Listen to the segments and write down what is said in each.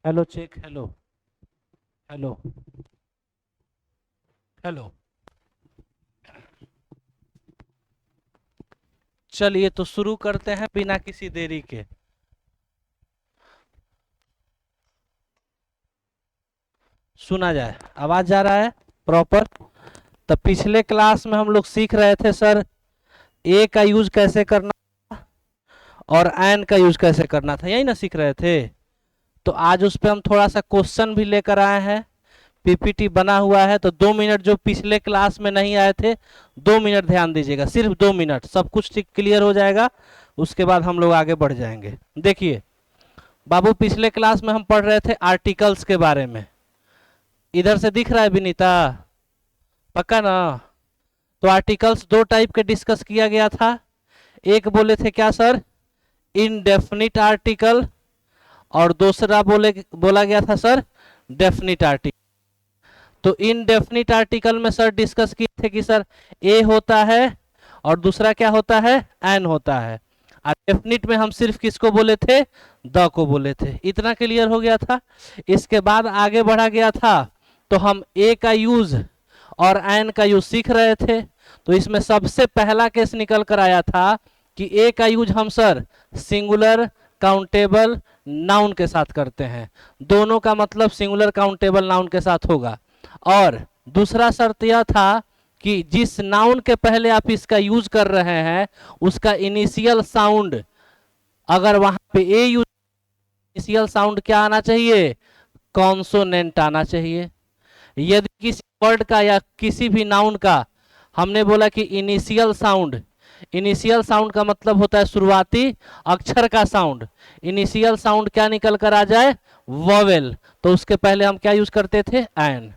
Hello check. Hello hello hello. चलिए तो शुरू करते हैं बिना किसी देरी के। सुना जाए, आवाज जा रहा है प्रॉपर? तो पिछले क्लास में हम लोग सीख रहे थे सर ए का यूज कैसे करना और एन का यूज कैसे करना था, यही ना सीख रहे थे। तो आज उस पर हम थोड़ा सा क्वेश्चन भी लेकर आए हैं। पीपीटी बना हुआ है, तो 2 मिनट जो पिछले क्लास में नहीं आए थे 2 मिनट ध्यान दीजिएगा, सिर्फ 2 मिनट, सब कुछ ठीक क्लियर हो जाएगा। उसके बाद हम लोग आगे बढ़ जाएंगे। देखिए बाबू, पिछले क्लास में हम पढ़ रहे थे आर्टिकल्स के बारे में। इधर से दिख रहा है विनीता? पक्का ना? तो आर्टिकल्स दो टाइप के डिस्कस किया गया था। एक बोले थे क्या सर, इनडेफिनिट आर्टिकल, और दूसरा बोला गया था सर डेफिनिट आर्टिकल। तो इनडेफिनिट आर्टिकल में सर डिस्कस किए थे कि सर ए होता है और दूसरा क्या होता है, एन होता है। और डेफिनिट में हम सिर्फ किसको बोले थे, द को बोले थे। इतना क्लियर हो गया था। इसके बाद आगे बढ़ा गया था, तो हम ए का यूज और एन का यूज सीख रहे थे। तो इसमें सबसे पहला केस निकल कर आया था कि ए का यूज हम सर सिंगुलर काउंटेबल नाउन के साथ करते हैं। दोनों का मतलब सिंगुलर काउंटेबल नाउन के साथ होगा। और दूसरा शर्त यह था कि जिस नाउन के पहले आप इसका यूज कर रहे हैं उसका इनिशियल साउंड, अगर वहां पे ए यूज, इनिशियल साउंड क्या आना चाहिए, कॉन्सोनेंट आना चाहिए। यदि किसी वर्ड का या किसी भी नाउन का हमने बोला कि इनिशियल साउंड, इनिशियल साउंड का मतलब होता है शुरुआती अक्षर का साउंड। इनिशियल साउंड क्या निकल कर आ जाए, वोवेल, तो उसके पहले हम क्या यूज करते थे, एन।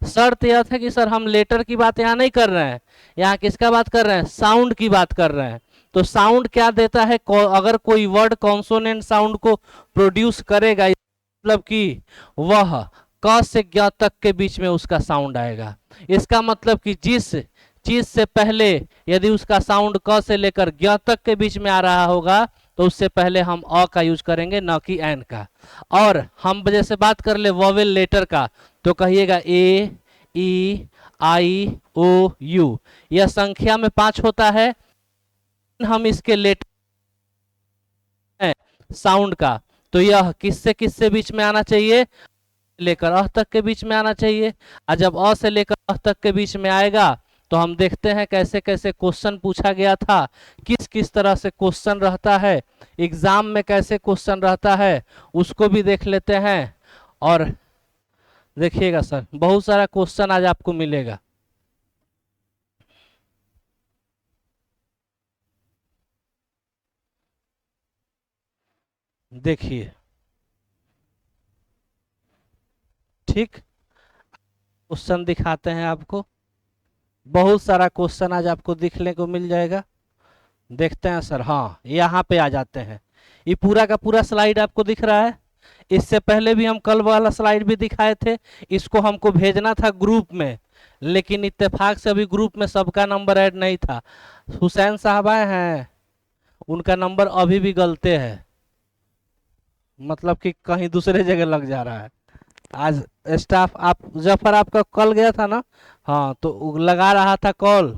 शर्त यह था कि सर हम लेटर की बात यहाँ नहीं कर रहे हैं, यहाँ किसका बात कर रहे हैं, साउंड की बात कर रहे हैं। तो साउंड क्या देता है, अगर कोई वर्ड कॉन्सोनेंट साउंड को प्रोड्यूस करेगा, मतलब कि वह क से ग तक के बीच में उसका साउंड आएगा। इसका मतलब कि जिस चीज से पहले यदि उसका साउंड क से लेकर ग तक के बीच में आ रहा होगा तो उससे पहले हम अ का यूज करेंगे, न कि एन का। और हम जैसे बात कर ले वोवेल लेटर का, तो कहिएगा ए, ई, आई, ओ, यू। यह संख्या में 5 होता है। हम इसके लेटर साउंड का, तो यह किससे किससे बीच में आना चाहिए, लेकर अ तक के बीच में आना चाहिए। और जब अ से लेकर अ तक के बीच में आएगा तो हम देखते हैं कैसे कैसे क्वेश्चन पूछा गया था, किस किस तरह से क्वेश्चन रहता है, एग्जाम में कैसे क्वेश्चन रहता है, उसको भी देख लेते हैं। और देखिएगा सर बहुत सारा क्वेश्चन आज आपको मिलेगा। देखिए ठीक, क्वेश्चन दिखाते हैं आपको। बहुत सारा क्वेश्चन आज आपको दिखने को मिल जाएगा। देखते हैं सर, हाँ यहाँ पे आ जाते हैं। ये पूरा का पूरा स्लाइड आपको दिख रहा है। इससे पहले भी हम कल वाला स्लाइड भी दिखाए थे। इसको हमको भेजना था ग्रुप में, लेकिन इत्तेफाक से अभी ग्रुप में सबका नंबर ऐड नहीं था। हुसैन साहब आए हैं, उनका नंबर अभी भी गलते है, मतलब कि कहीं दूसरे जगह लग जा रहा है। आज स्टाफ, आप जफर आपका कॉल गया था ना, हाँ, तो वो लगा रहा था कॉल,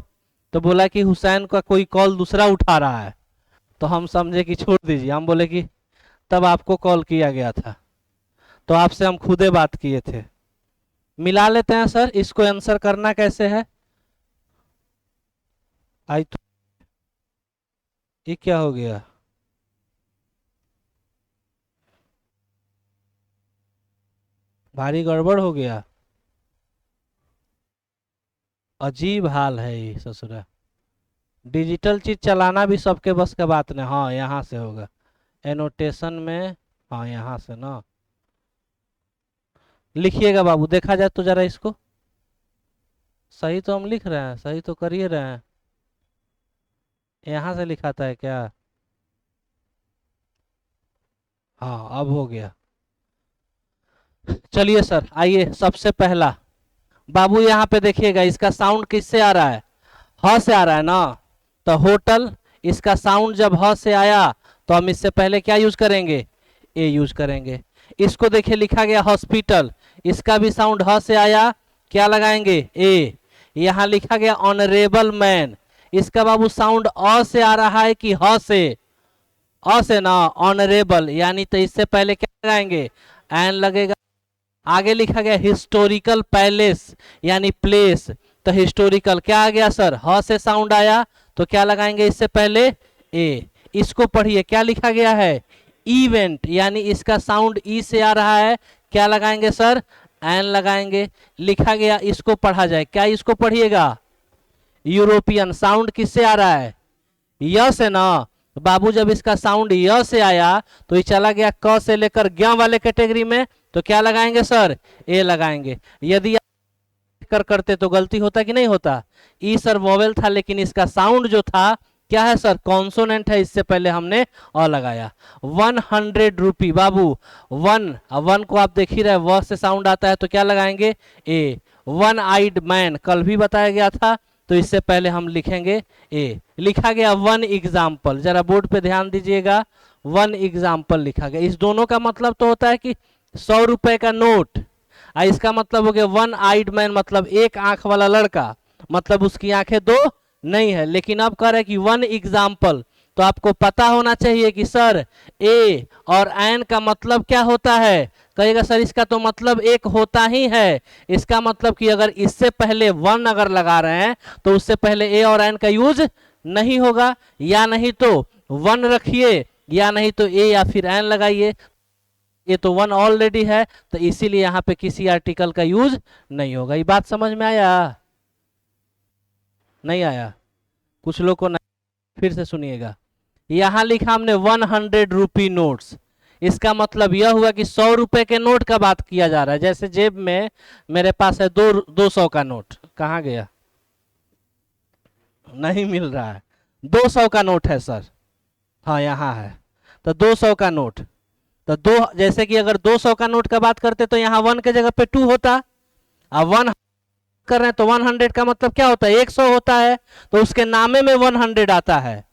तो बोला कि हुसैन का कोई कॉल दूसरा उठा रहा है। तो हम समझे कि छोड़ दीजिए, हम बोले कि तब आपको कॉल किया गया था, तो आपसे हम खुदे बात किए थे। मिला लेते हैं सर, इसको आंसर करना कैसे है। आई तो ये क्या हो गया, भारी गड़बड़ हो गया। अजीब हाल है ये ससुरा। डिजिटल चीज चलाना भी सबके बस का बात नहीं। हाँ यहाँ से होगा, एनोटेशन में, हाँ यहाँ से ना। लिखिएगा बाबू, देखा जाए तो जरा इसको। सही तो हम लिख रहे हैं, सही तो कर ही रहे हैं। यहाँ से लिखाता है क्या, हाँ अब हो गया। चलिए सर, आइए सबसे पहला। बाबू यहाँ पे देखिएगा, इसका साउंड किससे आ रहा है, ह से आ रहा है ना। तो होटल, इसका साउंड जब ह से आया तो हम इससे पहले क्या यूज करेंगे, ए यूज करेंगे। इसको देखिए लिखा गया हॉस्पिटल, इसका भी साउंड ह से आया, क्या लगाएंगे ए। यहाँ लिखा गया ऑनरेबल मैन, इसका बाबू साउंड अ से आ रहा है कि ह से, अ से ना, ऑनरेबल, यानी तो इससे पहले क्या लगाएंगे एन लगेगा। आगे लिखा गया हिस्टोरिकल पैलेस यानी प्लेस, तो हिस्टोरिकल क्या आ गया सर, ह से साउंड आया, तो क्या लगाएंगे इससे पहले ए। इसको पढ़िए क्या लिखा गया है इवेंट, यानी इसका साउंड ई से आ रहा है, क्या लगाएंगे सर एन लगाएंगे। लिखा गया इसको पढ़ा जाए, क्या इसको पढ़िएगा यूरोपियन, साउंड किससे आ रहा है य से ना बाबू। जब इसका साउंड य से आया तो ये चला गया क से लेकर ज्ञ वाले कैटेगरी में, तो क्या लगाएंगे सर ए लगाएंगे। यदि कर करते तो गलती होता कि नहीं होता, ई सर वोवेल था लेकिन इसका साउंड जो था क्या है सर कॉन्सोनेंट है, इससे पहले हमने अ लगाया। 100 रुपी बाबू, वन को आप देख ही रहे व से साउंड आता है तो क्या लगाएंगे ए। वन आइड मैन कल भी बताया गया था, तो इससे पहले हम लिखेंगे ए। लिखा गया वन एग्जाम्पल, जरा बोर्ड पे ध्यान दीजिएगा, वन एग्जाम्पल लिखा गया। इस दोनों का मतलब तो होता है कि 100 रुपए का नोट, इसका मतलब हो गया वन आइड मैन, मतलब एक आंख वाला लड़का, मतलब उसकी आंखें दो नहीं है। लेकिन अब कह रहे कि वन एग्जाम्पल, तो आपको पता होना चाहिए कि सर ए और एन का मतलब क्या होता है, कहेगा सर इसका तो मतलब एक होता ही है। इसका मतलब कि अगर इससे पहले वन अगर लगा रहे हैं तो उससे पहले ए और एन का यूज नहीं होगा, या नहीं तो वन रखिए या नहीं तो ए या फिर एन लगाइए। ये तो वन ऑलरेडी है, तो इसीलिए यहाँ पे किसी आर्टिकल का यूज नहीं होगा। ये बात समझ में आया नहीं आया, कुछ लोग को नहीं, फिर से सुनिएगा। यहाँ लिखा हमने 100 रुपी नोट्स, इसका मतलब यह हुआ कि 100 रुपए के नोट का बात किया जा रहा है। जैसे जेब में मेरे पास है 200 का नोट, कहाँ गया नहीं मिल रहा है, 200 का नोट है सर, हाँ यहाँ है, तो 200 का नोट, तो दो, जैसे कि अगर 200 का नोट का बात करते तो यहाँ वन के जगह पे 2 होता, अब वन कर रहे हैं तो 100 का मतलब क्या होता है 100 होता है, तो उसके नामे में 100 आता है,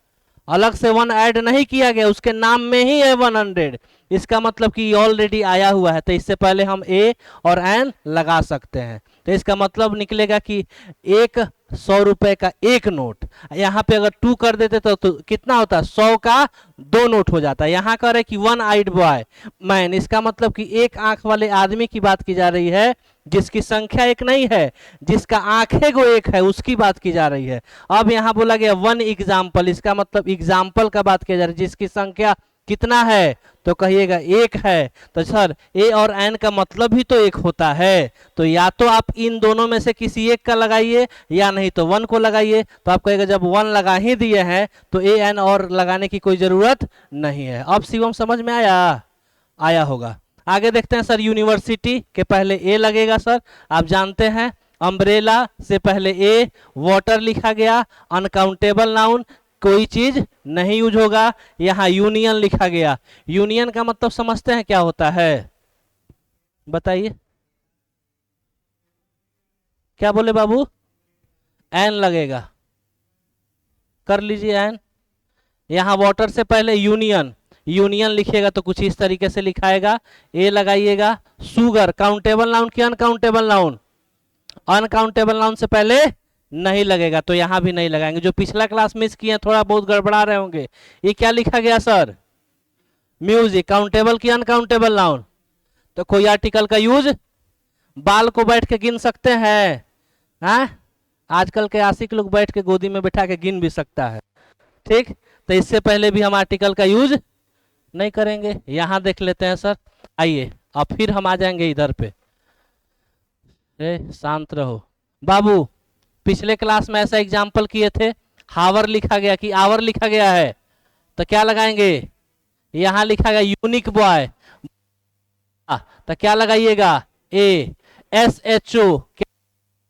अलग से वन ऐड नहीं किया गया, उसके नाम में ही है 100। इसका मतलब कि ऑलरेडी आया हुआ है, तो इससे पहले हम ए और एन लगा सकते हैं। तो इसका मतलब निकलेगा कि एक 100 रुपए का एक नोट, यहाँ पे अगर 2 कर देते तो कितना होता 100 का 2 नोट हो जाता है। यहाँ कह रहे कि वन आइड बॉय मैन, इसका मतलब कि एक आंख वाले आदमी की बात की जा रही है, जिसकी संख्या एक नहीं है, जिसका आंखें को एक है, उसकी बात की जा रही है। अब यहाँ बोला गया वन एग्जाम्पल, इसका मतलब एग्जाम्पल का बात किया जा रहा है, जिसकी संख्या कितना है तो कहिएगा एक है। तो सर ए और एन का मतलब भी तो एक होता है, तो या तो आप इन दोनों में से किसी एक का लगाइए या नहीं तो वन को लगाइए। तो आप कहेगा जब वन लगा ही दिए हैं तो ए एन और लगाने की कोई जरूरत नहीं है। अब शिवम समझ में आया होगा। आगे देखते हैं सर, यूनिवर्सिटी के पहले ए लगेगा सर, आप जानते हैं। अम्ब्रेला से पहले ए, वाटर लिखा गया, अनकाउंटेबल नाउन कोई चीज नहीं यूज होगा। यहाँ यूनियन लिखा गया, यूनियन का मतलब समझते हैं क्या होता है बताइए, क्या बोले बाबू एन लगेगा, कर लीजिए एन। यहाँ वाटर से पहले यूनियन, यूनियन लिखिएगा तो कुछ इस तरीके से लिखाएगा, ए लगाइएगा। सुगर काउंटेबल नाउन की अनकाउंटेबल नाउन, अनकाउंटेबल नाउन से पहले नहीं लगेगा, तो यहां भी नहीं लगाएंगे। जो पिछला क्लास मिस किए थोड़ा बहुत गड़बड़ा रहे होंगे, ये क्या लिखा गया सर म्यूजिक, काउंटेबल की अनकाउंटेबल नाउन, तो कोई आर्टिकल का यूज, बाल को बैठ के गिन सकते हैं, हाँ आजकल के आशिक लोग बैठ के गोदी में बैठा के गिन भी सकता है, ठीक। तो इससे पहले भी हम आर्टिकल का यूज नहीं करेंगे। यहां देख लेते हैं सर, आइए अब फिर हम आ जाएंगे इधर पे, शांत रहो बाबू। पिछले क्लास में ऐसा एग्जाम्पल किए थे, हावर लिखा गया कि आवर लिखा गया है, तो क्या लगाएंगे, यहां लिखा गया यूनिक बॉय, तो क्या लगाइएगा ए। एस एच ओ,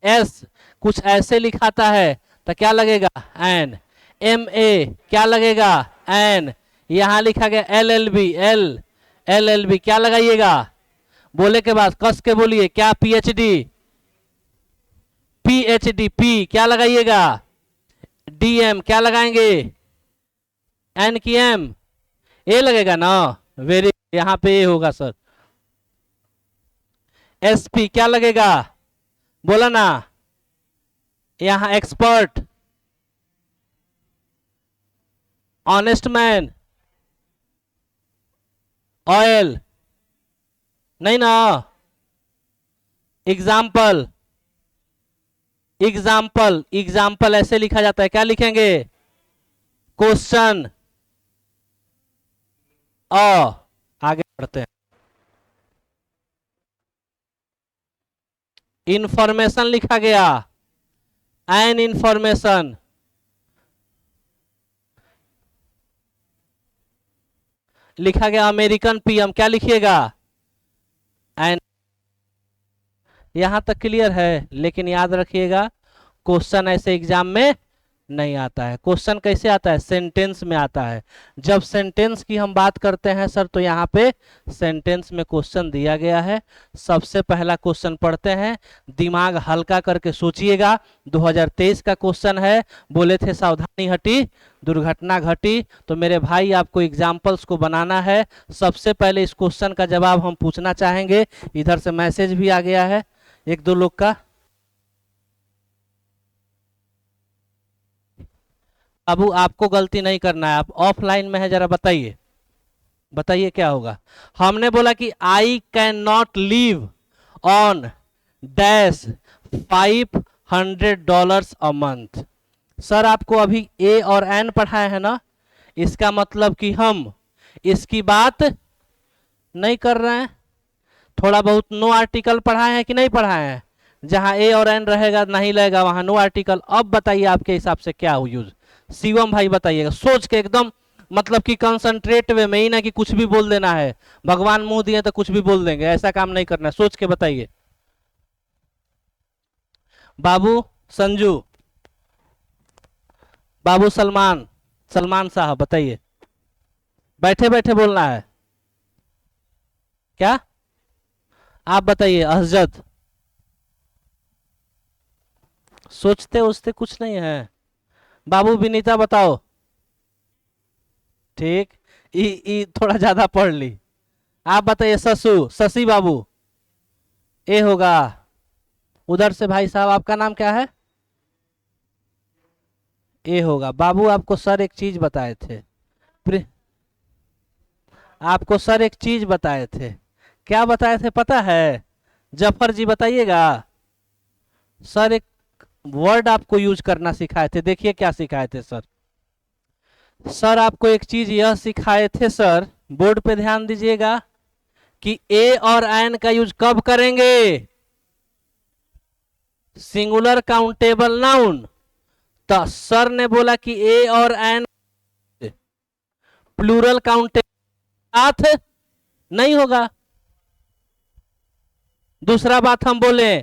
एस कुछ ऐसे लिखाता है तो क्या लगेगा एन। एम ए क्या लगेगा एन। यहां लिखा गया L L B, L L B क्या लगाइएगा, बोले के बाद कस के बोलिए क्या, पीएचडी, पीएचडी, पी क्या लगाइएगा, डीएम क्या लगाएंगे, एन की एम, ए लगेगा ना, वेरी, यहाँ पे ए होगा सर, एसपी क्या लगेगा, बोला ना, यहां एक्सपर्ट, ऑनेस्ट मैन, ऑयल, नहीं ना, एग्जाम्पल, एग्जाम्पल, एग्जाम्पल ऐसे लिखा जाता है, क्या लिखेंगे, क्वेश्चन, आगे बढ़ते हैं, इंफॉर्मेशन लिखा गया, एन इंफॉर्मेशन, लिखा गया अमेरिकन पीएम, क्या लिखिएगा, एन। यहां तक क्लियर है, लेकिन याद रखिएगा क्वेश्चन ऐसे एग्जाम में नहीं आता है। क्वेश्चन कैसे आता है, सेंटेंस में आता है। जब सेंटेंस की हम बात करते हैं सर, तो यहाँ पे सेंटेंस में क्वेश्चन दिया गया है। सबसे पहला क्वेश्चन पढ़ते हैं, दिमाग हल्का करके सोचिएगा। 2023 का क्वेश्चन है, बोले थे सावधानी हटी दुर्घटना घटी। तो मेरे भाई आपको एग्जाम्पल्स को बनाना है। सबसे पहले इस क्वेश्चन का जवाब हम पूछना चाहेंगे। इधर से मैसेज भी आ गया है एक दो लोग का। बाबू आपको गलती नहीं करना है, आप ऑफलाइन में है, जरा बताइए, बताइए क्या होगा। हमने बोला कि I can not live on dash $500 a month. Sir आपको अभी ए और एन पढ़ाए हैं ना, इसका मतलब कि हम इसकी बात नहीं कर रहे हैं। थोड़ा बहुत नो आर्टिकल पढ़ाए हैं कि नहीं पढ़ाए हैं, जहां ए और एन रहेगा नहीं लगेगा वहां नो आर्टिकल। अब बताइए आपके हिसाब से क्या हो यूज, शिवम भाई बताइएगा सोच के एकदम, मतलब कि कंसंट्रेट वे में ही ना कि कुछ भी बोल देना है, भगवान मुंह दिए तो कुछ भी बोल देंगे, ऐसा काम नहीं करना है, सोच के बताइए। बाबू संजू, बाबू सलमान, सलमान साहब बताइए, बैठे बैठे बोलना है क्या, आप बताइए। अहजद, सोचते उचते कुछ नहीं है। बाबू विनीता बताओ, ठीक, ई थोड़ा ज्यादा पढ़ ली। आप बताइए ससु, शशि बाबू, ए होगा। उधर से भाई साहब आपका नाम क्या है, ए होगा। बाबू आपको सर एक चीज बताए थे, आपको सर एक चीज बताए थे, क्या बताए थे पता है, जफर जी बताइएगा। सर एक वर्ड आपको यूज करना सिखाए थे, देखिए क्या सिखाए थे सर। सर आपको एक चीज यह सिखाए थे सर, बोर्ड पे ध्यान दीजिएगा, कि ए और एन का यूज कब करेंगे, सिंगुलर काउंटेबल नाउन। तो सर ने बोला कि ए और एन प्लूरल काउंटेबल साथ नहीं होगा। दूसरा बात हम बोले,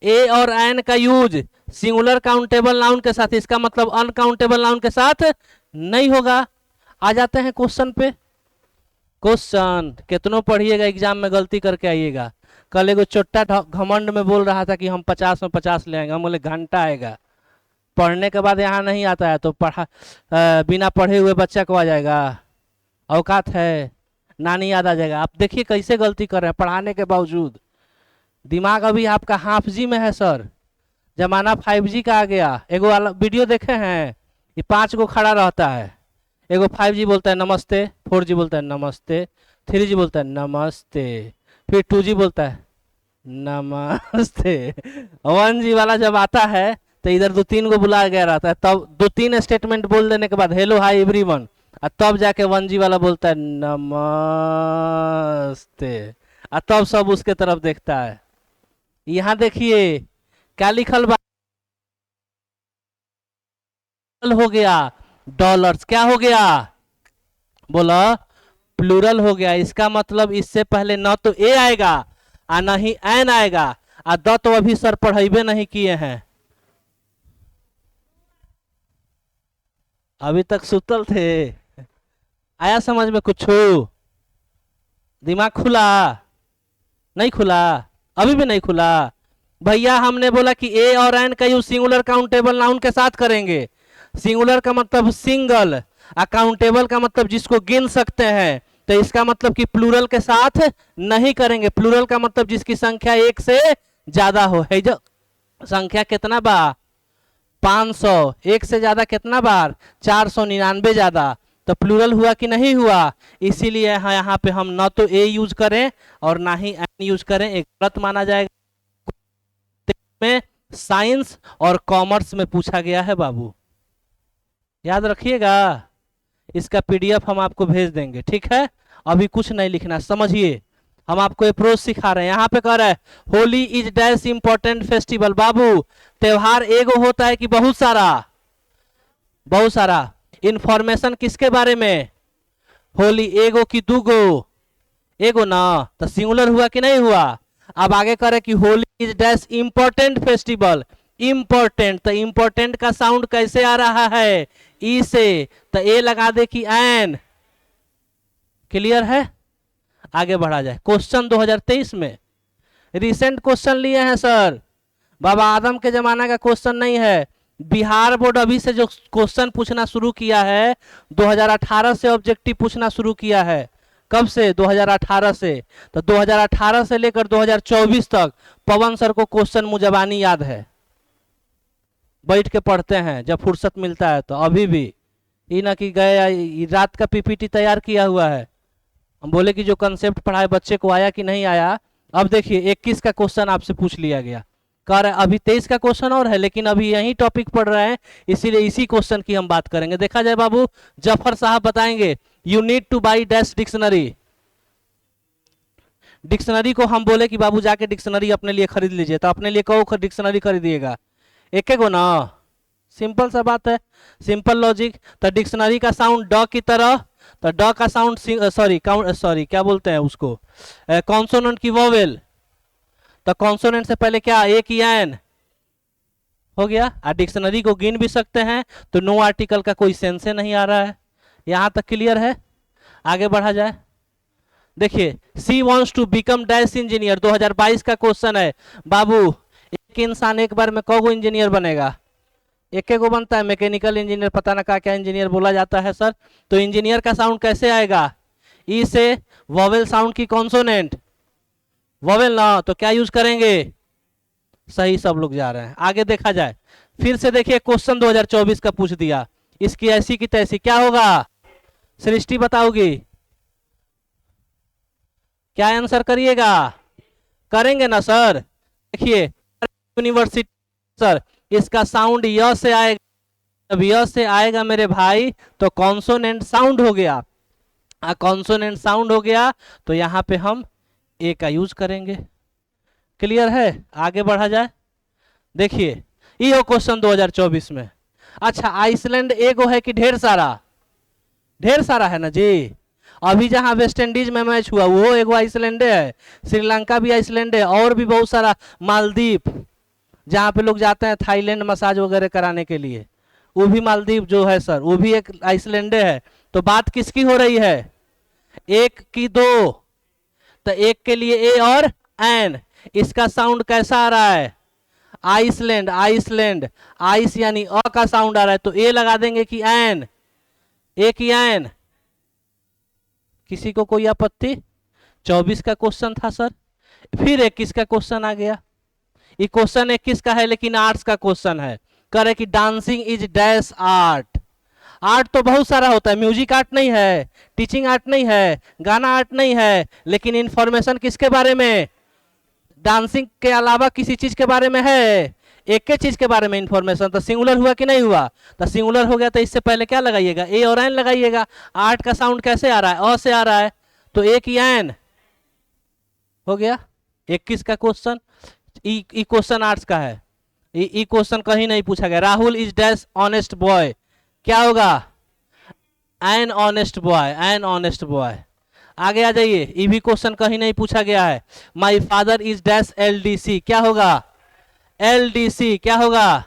ए और एन का यूज सिंगुलर काउंटेबल नाउन के साथ, इसका मतलब अनकाउंटेबल नाउन के साथ नहीं होगा। आ जाते हैं क्वेश्चन पे। क्वेश्चन कितनों पढ़िएगा, एग्जाम में गलती करके आइएगा। कल एगो चोट्टा घमंड में बोल रहा था कि हम 50 में 50 ले आएंगे, हम बोले घंटा आएगा, पढ़ने के बाद यहाँ नहीं आता है तो बिना पढ़े हुए बच्चा को आ जाएगा, औकात है, नानी याद आ जाएगा। आप देखिए कैसे गलती कर रहे हैं पढ़ाने के बावजूद। दिमाग अभी आपका हाफ जी में है सर, जमाना 5G का आ गया। एगो वीडियो देखे हैं, ये 5 गो खड़ा रहता है, एगो 5G बोलता है नमस्ते, 4G बोलता है नमस्ते, 3G बोलता है नमस्ते, फिर 2G बोलता है नमस्ते, 1G वाला जब आता है तो इधर 2-3 को बुलाया गया रहता है, तब 2-3 स्टेटमेंट बोल देने के बाद हेलो हाय एवरीवन, और तब जाके 1G वाला बोलता है नमस्ते, और तब सब उसके तरफ देखता है। यहाँ देखिए क्या लिखल बा, हो गया डॉलर्स, क्या हो गया बोला, प्लूरल हो गया। इसका मतलब इससे पहले न तो ए आएगा और न ही एन आएगा, और द तो अभी सर पढ़ेबे नहीं किए हैं, अभी तक सुतल थे। आया समझ में कुछ, दिमाग खुला नहीं खुला, अभी भी नहीं खुला भैया। हमने बोला कि ए और एन का यूज सिंगुलर काउंटेबल नाउन के साथ करेंगे। सिंगुलर का मतलब सिंगल, अकाउंटेबल का मतलब जिसको गिन सकते हैं। तो इसका मतलब कि प्लूरल के साथ नहीं करेंगे। प्लूरल का मतलब जिसकी संख्या एक से ज्यादा हो। है जो संख्या कितना बा 500, एक से ज्यादा कितना बार 499 ज्यादा, तो प्लूरल हुआ कि नहीं हुआ। इसीलिए यहाँ पे हम ना तो ए यूज करें और ना ही एन यूज करें, एक गलत माना जाएगा। में साइंस और कॉमर्स में पूछा गया है बाबू, याद रखिएगा। इसका पीडीएफ हम आपको भेज देंगे, ठीक है। अभी कुछ नहीं लिखना, समझिए। हम आपको अप्रोच सिखा रहे हैं। यहाँ पे कह रहा है Holi is dash important festival. बाबू त्योहार एगो होता है कि बहुत सारा? बहुत सारा। इंफॉर्मेशन किसके बारे में? होली एगो की दूगो? एगो ना, तो सिंगुलर हुआ कि नहीं हुआ। अब आगे करे कि Holi is dash important festival. Important, तो इंपॉर्टेंट का साउंड कैसे आ रहा है? ई से, तो ए लगा दे कि एन। क्लियर है? आगे बढ़ा जाए। क्वेश्चन 2023 में रिसेंट क्वेश्चन लिए हैं सर, बाबा आदम के जमाना का क्वेश्चन नहीं है। बिहार बोर्ड अभी से जो क्वेश्चन पूछना शुरू किया है, 2018 से ऑब्जेक्टिव पूछना शुरू किया है। कब से? 2018 से। तो 2018 से लेकर 2024 तक पवन सर को क्वेश्चन मुजबानी याद है, बैठ के पढ़ते हैं जब फुर्सत मिलता है। तो अभी भी ये ना कि गए रात का पीपीटी तैयार किया हुआ है। हम बोले कि जो कंसेप्ट पढ़ाए बच्चे को आया कि नहीं आया। अब देखिए 21 का क्वेश्चन आपसे पूछ लिया गया, कह रहे अभी 23 का क्वेश्चन और है, लेकिन अभी यही टॉपिक पढ़ रहे हैं, इसीलिए इसी क्वेश्चन की हम बात करेंगे। देखा जाए बाबू, जफर साहब बताएंगे you need two by dash dictionary. Dictionary को हम बोले कि बाबू जाके डिक्शनरी अपने लिए खरीद लीजिए, तो अपने लिए कहो डिक्शनरी खरीदिएगा, एक एक गो ना। सिंपल सा बात है, सिंपल लॉजिक। तो डिक्शनरी का साउंड ड की तरह, तो ड का साउंड सॉरी क्या बोलते हैं उसको, कॉन्सोनेंट की वोवेल। तो कॉन्सोनेंट से पहले क्या, एक या एन हो गया। और डिक्शनरी को गिन भी सकते हैं, तो नो आर्टिकल का कोई सेंस नहीं आ रहा है। यहां तक क्लियर है? आगे बढ़ा जाए। देखिए she wants to become dash engineer, 2022 का क्वेश्चन है। बाबू एक इंसान एक बार में कौगो इंजीनियर बनेगा? एक एक गो बनता है। मैकेनिकल इंजीनियर, पता ना क्या क्या इंजीनियर बोला जाता है सर। तो इंजीनियर का साउंड कैसे आएगा? ई से। वोवेल साउंड की कॉन्सोनेंट वोवेल ना, तो क्या यूज करेंगे? सही, सब लोग जा रहे हैं। आगे देखा जाए। फिर से देखिए क्वेश्चन 2024 का पूछ दिया, इसकी ऐसी की तैसी। क्या होगा? सृष्टि बताओगी? क्या आंसर करिएगा? करेंगे ना सर? देखिए यूनिवर्सिटी सर, इसका साउंड य से आएगा। जब य से आएगा मेरे भाई, तो कॉन्सोनेंट साउंड हो गया। कॉन्सोनेंट साउंड हो गया, तो यहां पे हम ए का यूज करेंगे। क्लियर है? आगे बढ़ा जाए। देखिए ये क्वेश्चन 2024 में। अच्छा, आइसलैंड एगो है कि ढेर सारा? ढेर सारा है ना जी। अभी जहां वेस्ट इंडीज में मैच हुआ वो एगो आइसलैंड है, श्रीलंका भी आइसलैंड है, और भी बहुत सारा, मालदीव जहाँ पे लोग जाते हैं थाईलैंड मसाज वगैरह कराने के लिए, वो भी मालदीव जो है सर, वो भी एक आइसलैंड है। तो बात किसकी हो रही है? एक की दो, तो एक के लिए ए और एन। इसका साउंड कैसा आ रहा है? आइसलैंड, आइसलैंड, आइस यानी अ का साउंड आ रहा है, तो ए लगा देंगे कि एन। ए की एन। किसी को कोई आपत्ति? 24 का क्वेश्चन था सर। फिर 21 का क्वेश्चन आ गया। ये क्वेश्चन 21 का है, लेकिन आर्ट्स का क्वेश्चन है। करे कि dancing is dash art. Art तो बहुत सारा होता है, म्यूजिक आर्ट नहीं है, टीचिंग आर्ट नहीं है, गाना आर्ट नहीं है, लेकिन इंफॉर्मेशन किसके बारे में? डांसिंग के अलावा किसी चीज के बारे में है? एक के चीज के बारे में इंफॉर्मेशन। तो सिंगुलर हुआ कि नहीं हुआ? तो सिंगुलर हो गया, तो इससे पहले क्या लगाइएगा? ए और एन लगाइएगा। आर्ट का साउंड कैसे आ रहा है? अ से आ रहा है, तो ए की एन हो गया। 21 का क्वेश्चन। ई क्वेश्चन आर्ट्स का है। ई क्वेश्चन कहीं नहीं पूछा गया। Rahul is dash honest boy, क्या होगा? An honest boy, an honest boy. आगे आ जाइए। ये भी क्वेश्चन कहीं नहीं पूछा गया है। My father is dash LDC, क्या होगा? एलडीसी क्या होगा?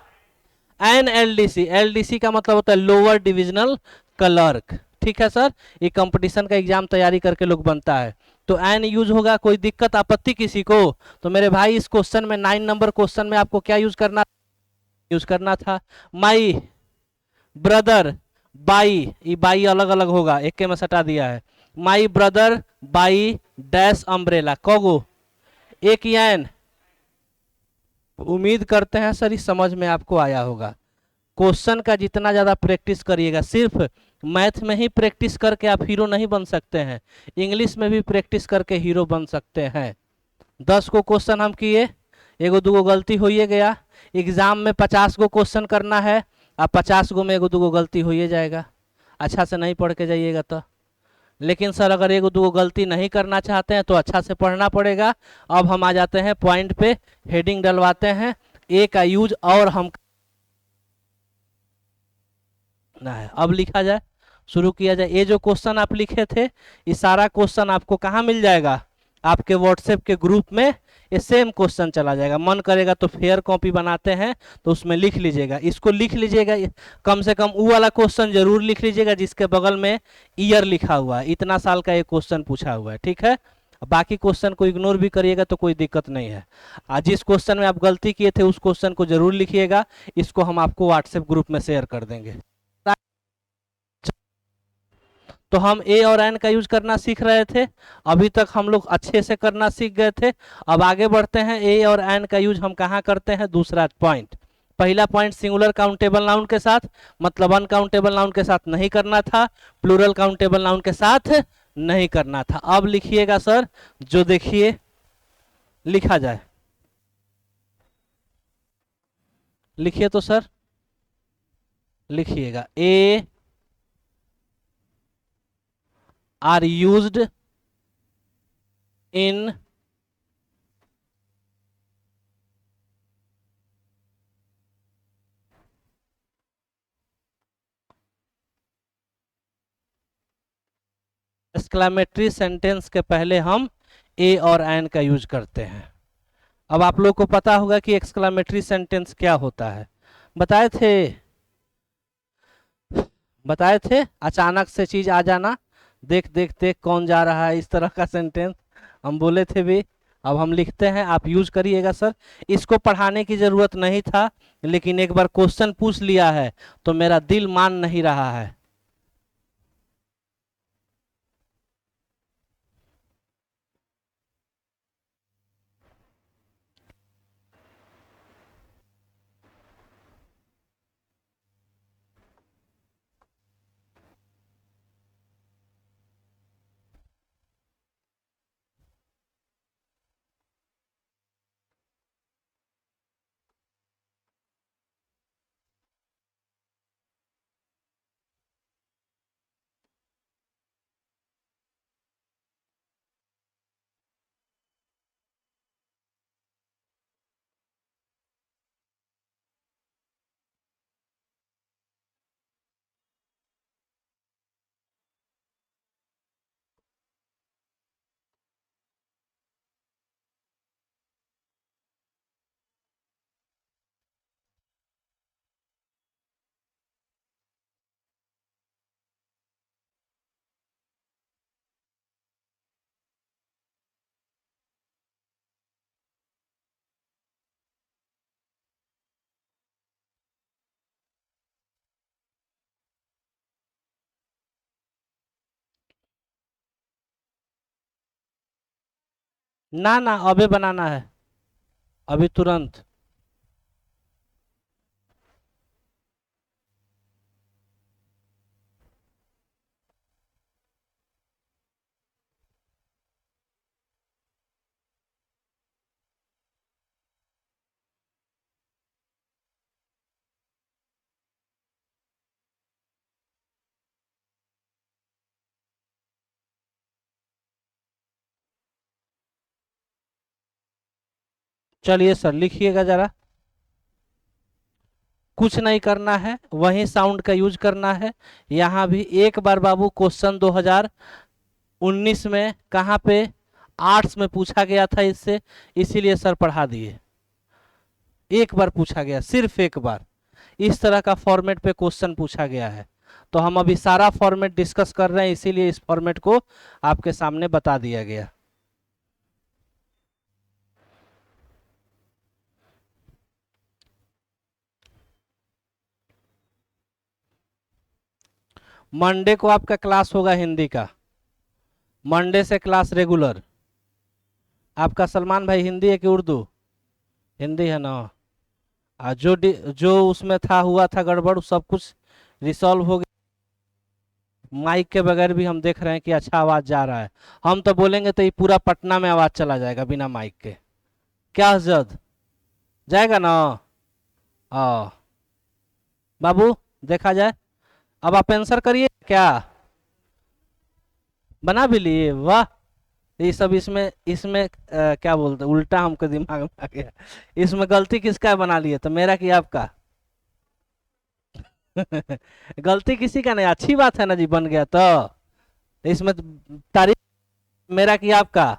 N LDC. एलडीसी का मतलब होता है लोअर डिविजनल क्लर्क। ठीक है सर, ये कंपटीशन का एग्जाम तैयारी करके लोग बनता है, तो एन यूज होगा। कोई दिक्कत आपत्ति किसी को? तो मेरे भाई इस क्वेश्चन में 9 नंबर क्वेश्चन में आपको क्या यूज करना था? माई ब्रदर, बाई, ये बाई अलग अलग होगा, एक के में सटा दिया है। My brother by dash umbrella, कगो एक यान। उम्मीद करते हैं सर इस समझ में आपको आया होगा। क्वेश्चन का जितना ज़्यादा प्रैक्टिस करिएगा, सिर्फ मैथ में ही प्रैक्टिस करके आप हीरो नहीं बन सकते हैं, इंग्लिश में भी प्रैक्टिस करके हीरो बन सकते हैं। 10 को क्वेश्चन हम किए, एगो दूगो गलती होइए गया। एग्जाम में 50 गो क्वेश्चन करना है, अब 50 गो में एगो दूगो गलती होइए जाएगा, अच्छा से नहीं पढ़ के जाइएगा तो। लेकिन सर अगर एगो दूगो गलती नहीं करना चाहते हैं तो अच्छा से पढ़ना पड़ेगा। अब हम आ जाते हैं पॉइंट पे, हेडिंग डलवाते हैं, ए का यूज और हम ना है। अब लिखा जाए, शुरू किया जाए। ये जो क्वेश्चन आप लिखे थे, ये सारा क्वेश्चन आपको कहाँ मिल जाएगा, आपके व्हाट्सएप के ग्रुप में ये सेम क्वेश्चन चला जाएगा। मन करेगा तो फेयर कॉपी बनाते हैं तो उसमें लिख लीजिएगा, इसको लिख लीजिएगा, कम से कम वो वाला क्वेश्चन जरूर लिख लीजिएगा जिसके बगल में ईयर लिखा हुआ है, इतना साल का ये क्वेश्चन पूछा हुआ है, ठीक है। बाकी क्वेश्चन को इग्नोर भी करिएगा तो कोई दिक्कत नहीं है। आज जिस क्वेश्चन में आप गलती किए थे उस क्वेश्चन को जरूर लिखिएगा, इसको हम आपको व्हाट्सएप ग्रुप में शेयर कर देंगे। तो हम ए और एन का यूज करना सीख रहे थे, अभी तक हम लोग अच्छे से करना सीख गए थे। अब आगे बढ़ते हैं, ए और एन का यूज हम कहाँ करते हैं। दूसरा पॉइंट, पहला पॉइंट सिंगुलर काउंटेबल नाउन के साथ, मतलब अनकाउंटेबल नाउन के साथ नहीं करना था, प्लूरल काउंटेबल नाउन के साथ नहीं करना था। अब लिखिएगा सर, जो देखिए लिखा जाए, लिखिए तो सर, लिखिएगा ए are used in exclamatory sentence के पहले हम ए और एन का यूज करते हैं। अब आप लोग को पता होगा कि एक्सक्लेमेटरी सेंटेंस क्या होता है, बताए थे, बताए थे, अचानक से चीज आ जाना, देख देख देख कौन जा रहा है, इस तरह का सेंटेंस हम बोले थे भी। अब हम लिखते हैं, आप यूज करिएगा सर। इसको पढ़ाने की जरूरत नहीं था, लेकिन एक बार क्वेश्चन पूछ लिया है तो मेरा दिल मान नहीं रहा है। ना ना, अबे बनाना है, अभी तुरंत। चलिए सर लिखिएगा जरा, कुछ नहीं करना है, वही साउंड का यूज करना है। यहाँ भी एक बार बाबू क्वेश्चन 2019 में कहाँ पे, आर्ट्स में पूछा गया था इससे, इसीलिए सर पढ़ा दिए। एक बार पूछा गया, सिर्फ एक बार, इस तरह का फॉर्मेट पे क्वेश्चन पूछा गया है। तो हम अभी सारा फॉर्मेट डिस्कस कर रहे हैं, इसीलिए इस फॉर्मेट को आपके सामने बता दिया गया। मंडे को आपका क्लास होगा हिंदी का, मंडे से क्लास रेगुलर। आपका सलमान भाई हिंदी है कि उर्दू? हिंदी है ना? जो उसमें था हुआ था गड़बड़ सब कुछ रिसॉल्व हो गया। माइक के बगैर भी हम देख रहे हैं कि अच्छा आवाज जा रहा है। हम तो बोलेंगे तो ये पूरा पटना में आवाज चला जाएगा बिना माइक के। क्या हजरत, जाएगा ना? आ बाबू, देखा जाए। अब आप आंसर करिए क्या? बना भी लिए, वाह। ये सब इसमें इसमें क्या बोलते हैं, उल्टा हमको दिमाग में आ गया। इसमें गलती किसका है बना लिए, तो मेरा कि आपका? गलती किसी का नहीं, अच्छी बात है ना जी, बन गया तो इसमें तारीफ मेरा कि आपका?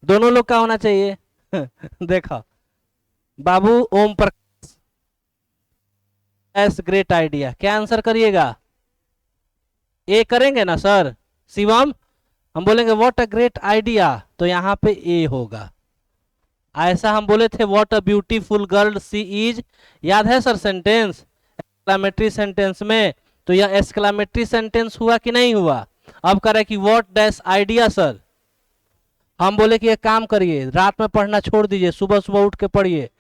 दोनों लोग का होना चाहिए। देखो बाबू, ओम प्रकाश ग्रेट आइडिया, क्या आंसर करिएगा? ए करेंगे ना सर? शिवम, हम बोलेंगे व्हाट अ ग्रेट आइडिया, तो यहाँ पे ए होगा। ऐसा हम बोले थे what a beautiful girl she is, याद है सर सेंटेंस एक्सक्लामेटरी सेंटेंस में? तो यह एक्सक्लामेटरी सेंटेंस हुआ कि नहीं हुआ? अब करे कि व्हाट डैश आइडिया सर। हम बोले कि एक काम करिए, रात में पढ़ना छोड़ दीजिए, सुबह सुबह उठ के पढ़िए,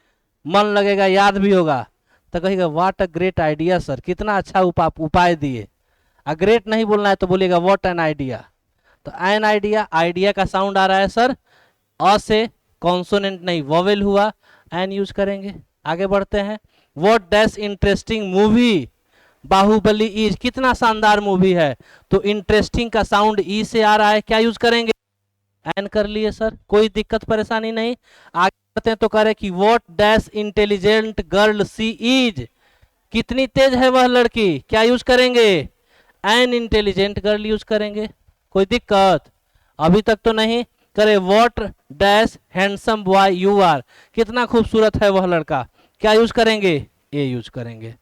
मन लगेगा, याद भी होगा। तो कहिएगा what a great idea sir, कितना अच्छा उपाय दिए। ग्रेट नहीं बोलना है तो बोलिएगा व्हाट एन आइडिया। तो एन आइडिया, आइडिया का साउंड आ रहा है सर अ से, कॉन्सोनेंट नहीं वोवेल हुआ, एन यूज करेंगे। आगे बढ़ते हैं। What dash interesting movie Baahubali is, कितना शानदार मूवी है, तो इंटरेस्टिंग का साउंड ई से आ रहा है, क्या यूज करेंगे? एन कर लिए सर, कोई दिक्कत परेशानी नहीं। आगे बढ़ते हैं तो कह कि what dash intelligent girl she is, कितनी तेज है वह लड़की, क्या यूज करेंगे? एन इंटेलिजेंट गर्ल यूज करेंगे। कोई दिक्कत अभी तक तो नहीं? करे what dash handsome boy you are, कितना खूबसूरत है वह लड़का, क्या यूज करेंगे? ए यूज करेंगे।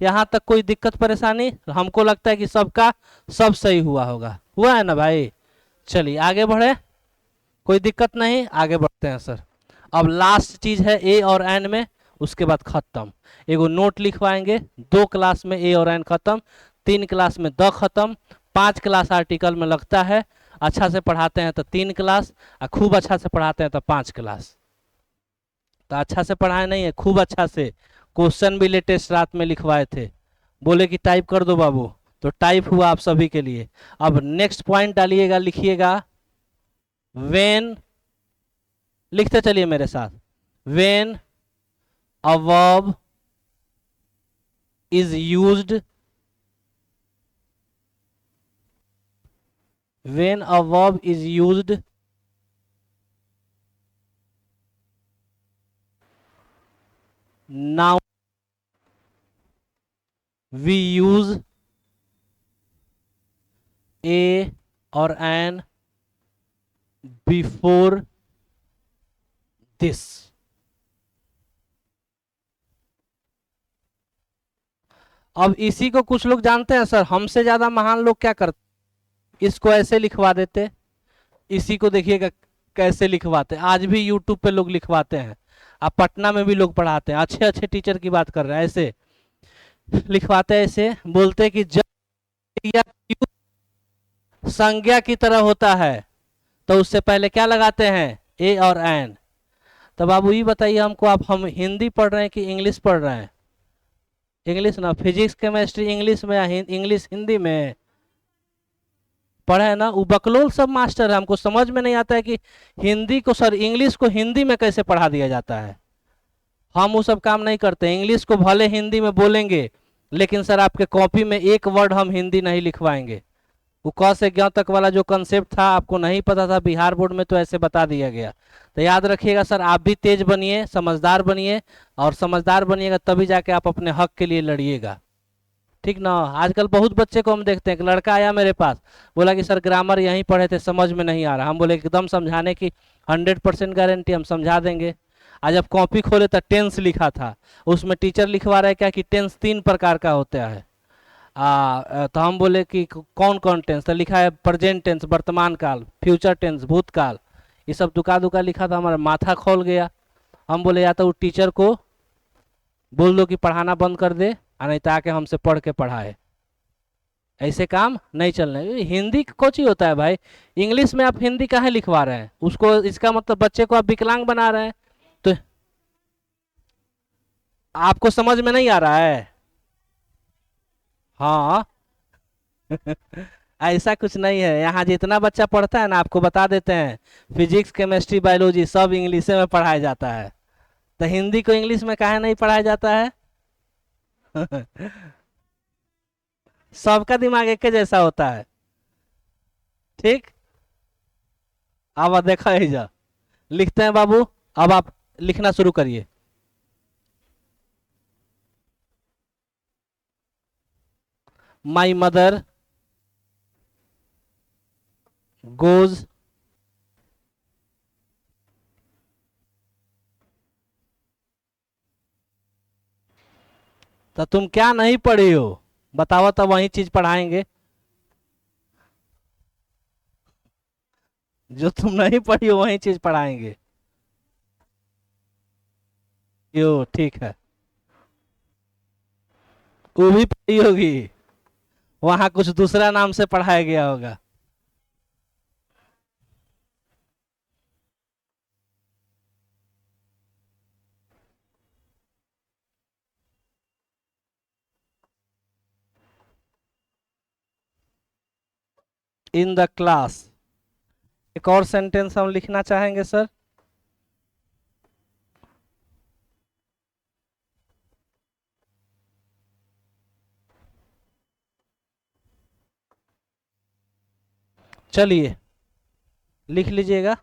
यहां तक कोई दिक्कत परेशानी? हमको लगता है कि सबका सब सही हुआ होगा, हुआ है ना भाई? चलिए आगे बढ़े, कोई दिक्कत नहीं, आगे बढ़ते हैं सर। अब लास्ट चीज है ए और एन में, उसके बाद खत्म। एगो नोट लिखवाएंगे, 2 क्लास में ए और एन खत्म, 3 क्लास में द खत्म, 5 क्लास आर्टिकल में लगता है। अच्छा से पढ़ाते हैं तो 3 क्लास, और खूब अच्छा से पढ़ाते हैं तो 5 क्लास। तो अच्छा से पढ़ाए नहीं है, खूब अच्छा से। क्वेश्चन भी लेटेस्ट रात में लिखवाए थे, बोले कि टाइप कर दो बाबू, तो टाइप हुआ आप सभी के लिए। अब नेक्स्ट पॉइंट डालिएगा, लिखिएगा वेन, लिखते चलिए मेरे साथ, when a verb is used, when a verb is used now we use a or an before this। अब इसी को कुछ लोग जानते हैं सर, हमसे ज्यादा महान लोग क्या करते, इसको ऐसे लिखवा देते, इसी को देखिएगा कैसे लिखवाते, आज भी यूट्यूब पे लोग लिखवाते हैं। अब पटना में भी लोग पढ़ाते हैं, अच्छे अच्छे टीचर की बात कर रहे हैं, ऐसे लिखवाते हैं, ऐसे बोलते हैं कि जब या संज्ञा की तरह होता है तो उससे पहले क्या लगाते हैं? ए और एन। तो बाबू ये बताइए हमको, आप हम हिंदी पढ़ रहे हैं कि इंग्लिश पढ़ रहे हैं? इंग्लिश ना, फिजिक्स केमिस्ट्री इंग्लिश में या इंग्लिश हिंदी में पढ़े है ना? वो बकलोल सब मास्टर है, हमको समझ में नहीं आता है कि हिंदी को सर, इंग्लिश को हिंदी में कैसे पढ़ा दिया जाता है। हम वो सब काम नहीं करते, इंग्लिश को भले हिंदी में बोलेंगे, लेकिन सर आपके कॉपी में एक वर्ड हम हिंदी नहीं लिखवाएंगे। वो क से ज्ञ तक वाला जो कंसेप्ट था आपको नहीं पता था, बिहार बोर्ड में तो ऐसे बता दिया गया। तो याद रखिएगा सर, आप भी तेज बनिए, समझदार बनिए, और समझदार बनिएगा तभी जाके आप अपने हक के लिए लड़िएगा, ठीक ना? आजकल बहुत बच्चे को हम देखते हैं, एक लड़का आया मेरे पास, बोला कि सर ग्रामर यहीं पढ़े थे, समझ में नहीं आ रहा। हम बोले एकदम समझाने की 100% गारंटी, हम समझा देंगे। आज जब कॉपी खोले तो टेंस लिखा था, उसमें टीचर लिखवा रहे क्या कि टेंस 3 प्रकार का होता है। तो हम बोले कि कौन कौन टेंस, तो लिखा है प्रेजेंट टेंस वर्तमान काल, फ्यूचर टेंस भूतकाल, ये सब दुका दुका लिखा था, हमारा माथा खोल गया। हम बोले या तो वो टीचर को बोल दो कि पढ़ाना बंद कर दे, और नहीं तो आके हमसे पढ़ के पढ़ाए। ऐसे काम नहीं चलना है। हिंदी कोच ही होता है भाई। इंग्लिश में आप हिंदी काहे लिखवा रहे हैं उसको, इसका मतलब बच्चे को आप विकलांग बना रहे हैं। तो आपको समझ में नहीं आ रहा है? हाँ। ऐसा कुछ नहीं है, यहाँ जितना बच्चा पढ़ता है ना आपको बता देते हैं, फिजिक्स केमिस्ट्री बायोलॉजी सब इंग्लिश में पढ़ाया जाता है। तो हिंदी को इंग्लिश में काहे नहीं पढ़ाया जाता है? सबका दिमाग एक ही जैसा होता है। ठीक। अब देखा ही जा, लिखते हैं बाबू। अब आप लिखना शुरू करिए। माई मदर गोज तो तुम क्या नहीं पढ़ी हो बताओ, तब वही चीज पढ़ाएंगे। जो तुम नहीं पढ़ी हो वही चीज पढ़ाएंगे। यो ठीक है। वो भी पढ़ी होगी, वहां कुछ दूसरा नाम से पढ़ाया गया होगा। In the class. एक और सेंटेंस हम लिखना चाहेंगे सर। चलिए लिख लीजिएगा।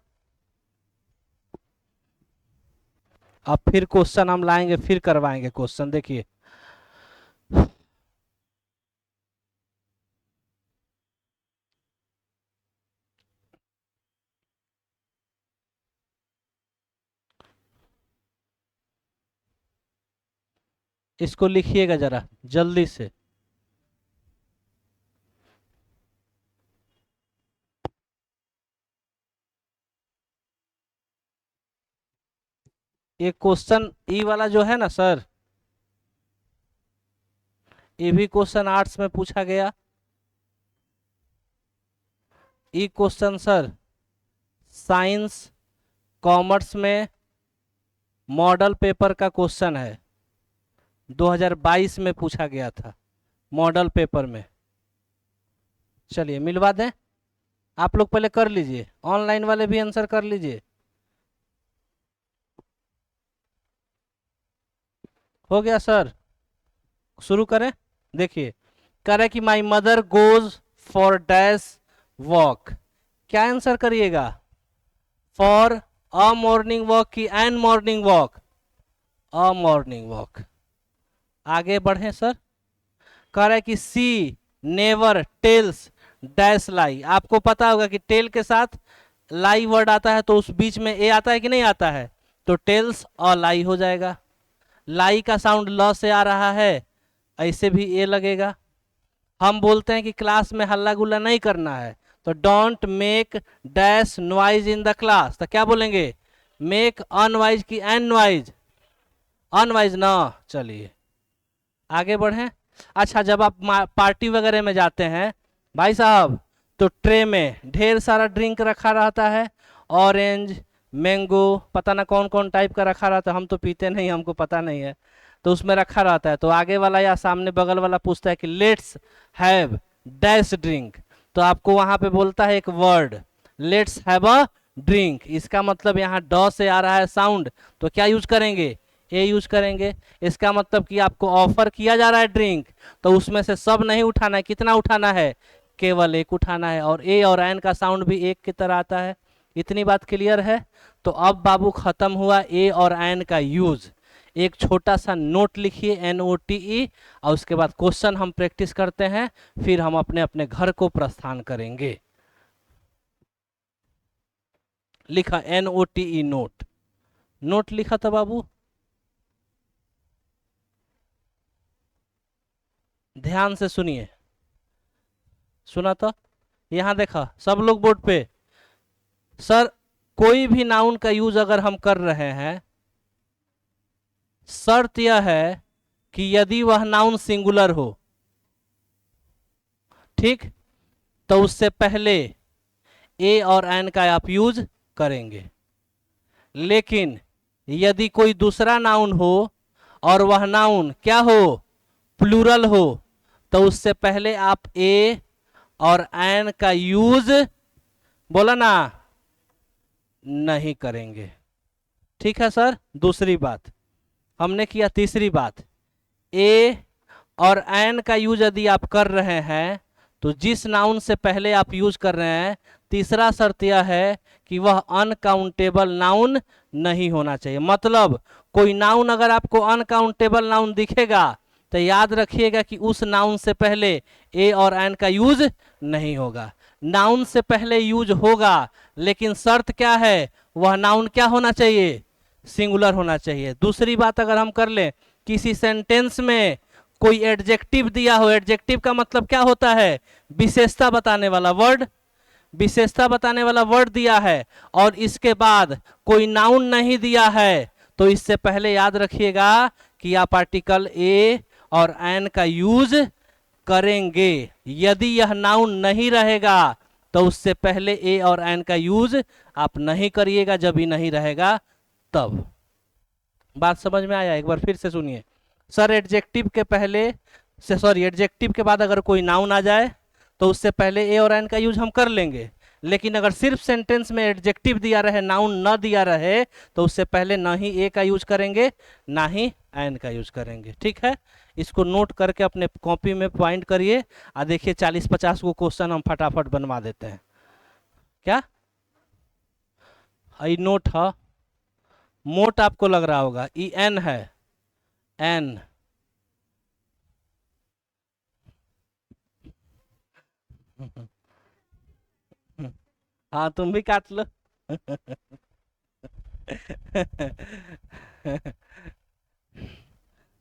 अब फिर क्वेश्चन हम लाएंगे, फिर करवाएंगे क्वेश्चन, देखिए। इसको लिखिएगा जरा जल्दी से। ये क्वेश्चन ई वाला जो है ना सर, ये भी क्वेश्चन आर्ट्स में पूछा गया। ई क्वेश्चन सर साइंस कॉमर्स में मॉडल पेपर का क्वेश्चन है, 2022 में पूछा गया था मॉडल पेपर में। चलिए मिलवा दें, आप लोग पहले कर लीजिए, ऑनलाइन वाले भी आंसर कर लीजिए। हो गया सर, शुरू करें। देखिए कह रहा है कि my mother goes for dash walk. क्या आंसर करिएगा? फॉर अ मॉर्निंग वॉक की an morning walk? A morning walk. आगे बढ़े सर। कह रहा है कि she never tells dash lie. आपको पता होगा कि टेल के साथ लाई वर्ड आता है तो उस बीच में ए आता है कि नहीं आता है, तो टेल्स अ लाई हो जाएगा। लाई का साउंड ल से आ रहा है, ऐसे भी ए लगेगा। हम बोलते हैं कि क्लास में हल्ला गुल्ला नहीं करना है, तो don't make dash noise in the class, तो क्या बोलेंगे? मेक अनवाइज की एन नॉइज? अनवाइज ना। चलिए आगे बढ़ें। अच्छा जब आप पार्टी वगैरह में जाते हैं भाई साहब, तो ट्रे में ढेर सारा ड्रिंक रखा रहता है, ऑरेंज मैंगो पता ना कौन कौन टाइप का रखा रहता है, हम तो पीते नहीं, हमको पता नहीं है। तो उसमें रखा रहता है, तो आगे वाला या सामने बगल वाला पूछता है कि लेट्स हैव डैश ड्रिंक, तो आपको वहां पे बोलता है एक word, let's have a drink. इसका मतलब यहाँ ड से आ रहा है साउंड, तो क्या यूज करेंगे? ए यूज करेंगे। इसका मतलब कि आपको ऑफर किया जा रहा है ड्रिंक, तो उसमें से सब नहीं उठाना है, कितना उठाना है? केवल एक उठाना है, और ए और एन का साउंड भी एक की तरह आता है। इतनी बात क्लियर है? तो अब बाबू खत्म हुआ ए और एन का यूज। एक छोटा सा नोट लिखिए NOTE, और उसके बाद क्वेश्चन हम प्रैक्टिस करते हैं, फिर हम अपने अपने घर को प्रस्थान करेंगे। लिखा NOTE नोट। नोट लिखा था बाबू? ध्यान से सुनिए। सुना तो? यहां देखा सब लोग बोर्ड पे। सर कोई भी नाउन का यूज अगर हम कर रहे हैं, शर्त यह है कि यदि वह नाउन सिंगुलर हो, ठीक, तो उससे पहले ए और एन का आप यूज करेंगे। लेकिन यदि कोई दूसरा नाउन हो और वह नाउन क्या हो, प्लूरल हो, तो उससे पहले आप ए और एन का यूज, बोला ना, नहीं करेंगे। ठीक है सर। दूसरी बात हमने किया। तीसरी बात, ए और एन का यूज यदि आप कर रहे हैं तो जिस नाउन से पहले आप यूज कर रहे हैं, तीसरा शर्त यह है कि वह अनकाउंटेबल नाउन नहीं होना चाहिए। मतलब कोई नाउन अगर आपको अनकाउंटेबल नाउन दिखेगा तो याद रखिएगा कि उस नाउन से पहले ए और एन का यूज नहीं होगा। नाउन से पहले यूज होगा, लेकिन शर्त क्या है, वह नाउन क्या होना चाहिए, सिंगुलर होना चाहिए। दूसरी बात अगर हम कर लें, किसी सेंटेंस में कोई एडजेक्टिव दिया हो, एडजेक्टिव का मतलब क्या होता है, विशेषता बताने वाला वर्ड, विशेषता बताने वाला वर्ड दिया है और इसके बाद कोई नाउन नहीं दिया है, तो इससे पहले याद रखिएगा कि आप आर्टिकल ए और एन का यूज करेंगे। यदि यह नाउन नहीं रहेगा तो उससे पहले ए और एन का यूज आप नहीं करिएगा, जब ही नहीं रहेगा तब। बात समझ में आया? एक बार फिर से सुनिए सर। एडजेक्टिव के पहले से, सॉरी, एडजेक्टिव के बाद अगर कोई नाउन आ जाए तो उससे पहले ए और एन का यूज हम कर लेंगे, लेकिन अगर सिर्फ सेंटेंस में एडजेक्टिव दिया रहे, नाउन न दिया रहे, तो उससे पहले ना ही ए का यूज करेंगे ना ही एन का यूज करेंगे। ठीक है, इसको नोट करके अपने कॉपी में पॉइंट करिए और देखिए 40-50 को क्वेश्चन हम फटाफट बनवा देते हैं। क्या आई नोट है? मोट आपको लग रहा होगा, ई एन है, एन। हाँ तुम भी काट लो।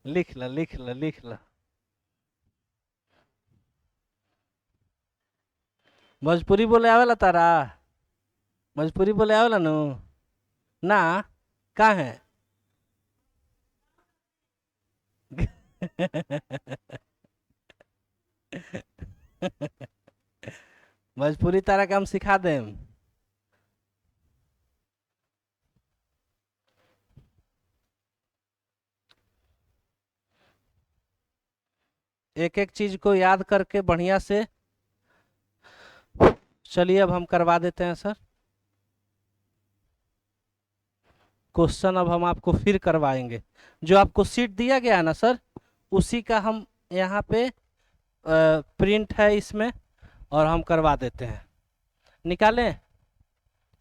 लिख लो लिख लो लिख लो। भोजपुरी बोले आवेला तारा? भोजपुरी बोले आवेला नु ना? का है? भोजपुरी तारा के हम सिखा देम। एक एक चीज को याद करके बढ़िया से। चलिए अब हम करवा देते हैं सर क्वेश्चन। अब हम आपको फिर करवाएंगे। जो आपको सीट दिया गया है ना सर, उसी का हम यहाँ पे प्रिंट है इसमें, और हम करवा देते हैं। निकालें,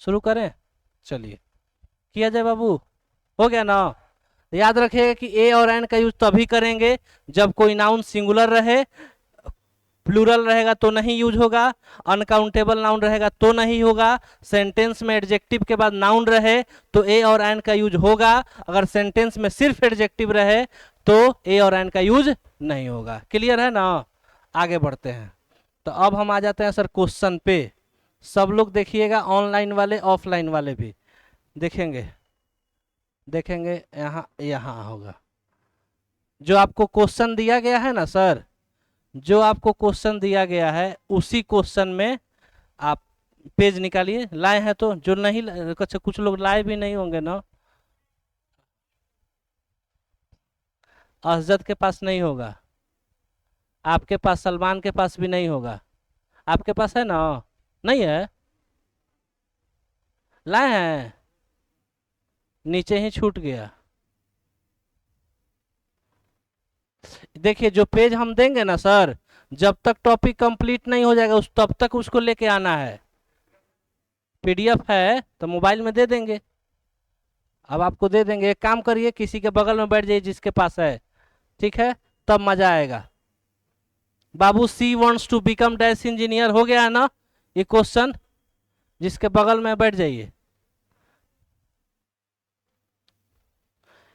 शुरू करें? चलिए किया जाए बाबू। हो गया ना? याद रखिएगा कि ए और एन का यूज तभी करेंगे जब कोई नाउन सिंगुलर रहे, प्लूरल रहेगा तो नहीं यूज होगा, अनकाउंटेबल नाउन रहेगा तो नहीं होगा, सेंटेंस में एडजेक्टिव के बाद नाउन रहे तो ए और एन का यूज होगा, अगर सेंटेंस में सिर्फ एडजेक्टिव रहे तो ए और एन का यूज नहीं होगा। क्लियर है ना? आगे बढ़ते हैं। तो अब हम आ जाते हैं सर क्वेश्चन पे। सब लोग देखिएगा, ऑनलाइन वाले ऑफलाइन वाले भी देखेंगे। देखेंगे यहाँ, यहाँ होगा जो आपको क्वेश्चन दिया गया है ना सर, जो आपको क्वेश्चन दिया गया है उसी क्वेश्चन में आप पेज निकालिए। लाए हैं तो, जो नहीं कुछ लोग लाए भी नहीं होंगे ना, असजद के पास नहीं होगा, आपके पास, सलमान के पास भी नहीं होगा, आपके पास है ना? नहीं है? लाए हैं? नीचे ही छूट गया। देखिए जो पेज हम देंगे ना सर, जब तक टॉपिक कंप्लीट नहीं हो जाएगा उस तब तक उसको लेके आना है। पीडीएफ है तो मोबाइल में दे देंगे, अब आपको दे देंगे। एक काम करिए, किसी के बगल में बैठ जाइए जिसके पास है, ठीक है, तब मजा आएगा। बाबू she wants to become dash engineer, हो गया है ना ये क्वेश्चन? जिसके बगल में बैठ जाइए।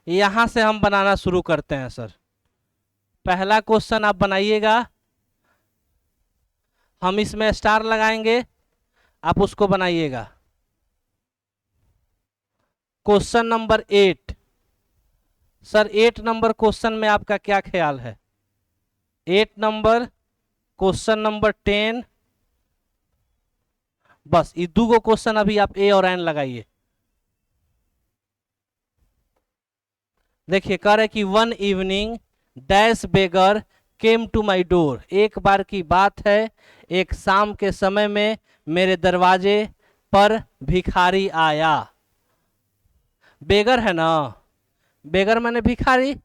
यहां से हम बनाना शुरू करते हैं सर। पहला क्वेश्चन आप बनाइएगा, हम इसमें स्टार लगाएंगे, आप उसको बनाइएगा। Question number 8 sir, 8 number question में आपका क्या ख्याल है? 8 नंबर क्वेश्चन नंबर 10, बस ये दो गो क्वेश्चन अभी आप ए और एन लगाइए। देखिए कह रहे कि one evening dash beggar came to my door, एक बार की बात है एक शाम के समय में मेरे दरवाजे पर भिखारी आया। बेगर है ना, बेगर माने भिखारी,